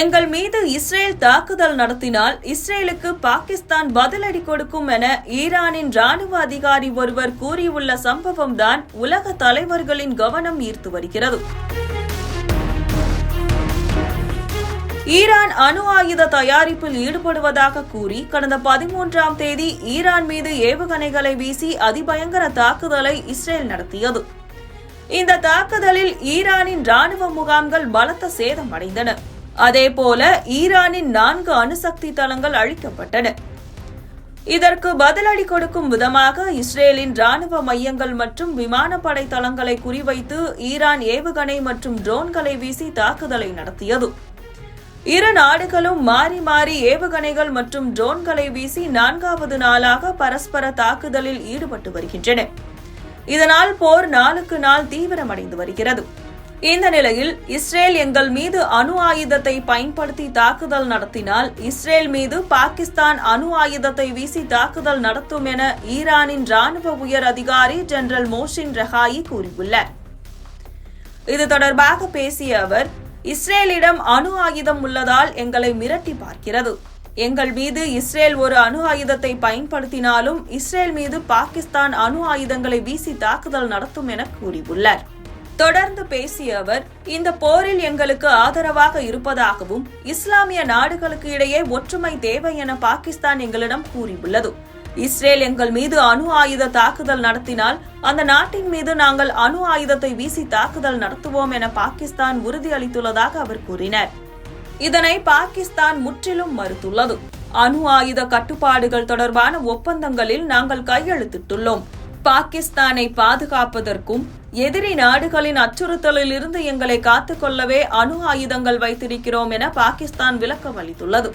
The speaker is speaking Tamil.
எங்கள் மீது இஸ்ரேல் தாக்குதல் நடத்தினால் இஸ்ரேலுக்கு பாகிஸ்தான் பதிலடி கொடுக்கும் என ஈரானின் ராணுவ அதிகாரி ஒருவர் கூறியுள்ள சம்பவம் தான் உலக தலைவர்களின் கவனம் ஈர்த்து வருகிறது. ஈரான் அணு ஆயுத தயாரிப்பில் ஈடுபடுவதாக கூறி கடந்த 13ஆம் தேதி ஈரான் மீது ஏவுகணைகளை வீசி அதிபயங்கர தாக்குதலை இஸ்ரேல் நடத்தியது. இந்த தாக்குதலில் ஈரானின் ராணுவ முகாம்கள் பலத்த சேதமடைந்தன. அதேபோல ஈரானின் 4 அணுசக்தி தளங்கள் அழிக்கப்பட்டன. இதற்கு பதிலடி கொடுக்கும் விதமாக இஸ்ரேலின் ராணுவ மையங்கள் மற்றும் விமானப்படை தளங்களை குறிவைத்து ஈரான் ஏவுகணை மற்றும் ட்ரோன்களை வீசி தாக்குதலை நடத்தியது. இரு நாடுகளும் மாறி மாறி ஏவுகணைகள் மற்றும் ட்ரோன்களை வீசி 4வது நாளாக பரஸ்பர தாக்குதலில் ஈடுபட்டு வருகின்றன. இதனால் போர் நாளுக்கு நாள் தீவிரமடைந்து வருகிறது. இந்த நிலையில் இஸ்ரேல் எங்கள் மீது அணு ஆயுதத்தை பயன்படுத்தி தாக்குதல் நடத்தினால் இஸ்ரேல் மீது பாகிஸ்தான் அணு ஆயுதத்தை வீசி தாக்குதல் நடத்தும் என ஈரானின் ராணுவ உயர் அதிகாரி ஜெனரல் மோசின் ரெஹாயி கூறியுள்ளார். இது தொடர்பாக பேசிய அவர், இஸ்ரேலிடம் அணு ஆயுதம் உள்ளதால் எங்களை மிரட்டி பார்க்கிறது. எங்கள் மீது இஸ்ரேல் ஒரு அணு ஆயுதத்தை பயன்படுத்தினாலும் இஸ்ரேல் மீது பாகிஸ்தான் அணு ஆயுதங்களை வீசி தாக்குதல் நடத்தும் என கூறியுள்ளார். தொடர்ந்து பேசிய அவர், இந்த போரில் எங்களுக்கு ஆதரவாக இருப்பதாகவும் இஸ்லாமிய நாடுகளுக்கு இடையே ஒற்றுமை தேவை என பாகிஸ்தான் எங்களிடம் கூறியுள்ளது. இஸ்ரேல் எங்கள் மீது அணு ஆயுத தாக்குதல் நடத்தினால் அந்த நாட்டின் மீது நாங்கள் அணு ஆயுதத்தை வீசி தாக்குதல் நடத்துவோம் என பாகிஸ்தான் உறுதியளித்துள்ளதாக அவர் கூறினார். இதனை பாகிஸ்தான் முற்றிலும் மறுத்துள்ளது. அணு ஆயுத கட்டுப்பாடுகள் தொடர்பான ஒப்பந்தங்களில் நாங்கள் கையெழுத்திட்டுள்ளோம். பாகிஸ்தானை பாதுகாப்பதற்கும் எதிரி நாடுகளின் அச்சுறுத்தலில் இருந்து எங்களை காத்துக்கொள்ளவே அணு ஆயுதங்கள் வைத்திருக்கிறோம் என பாகிஸ்தான் விளக்கம் அளித்துள்ளது.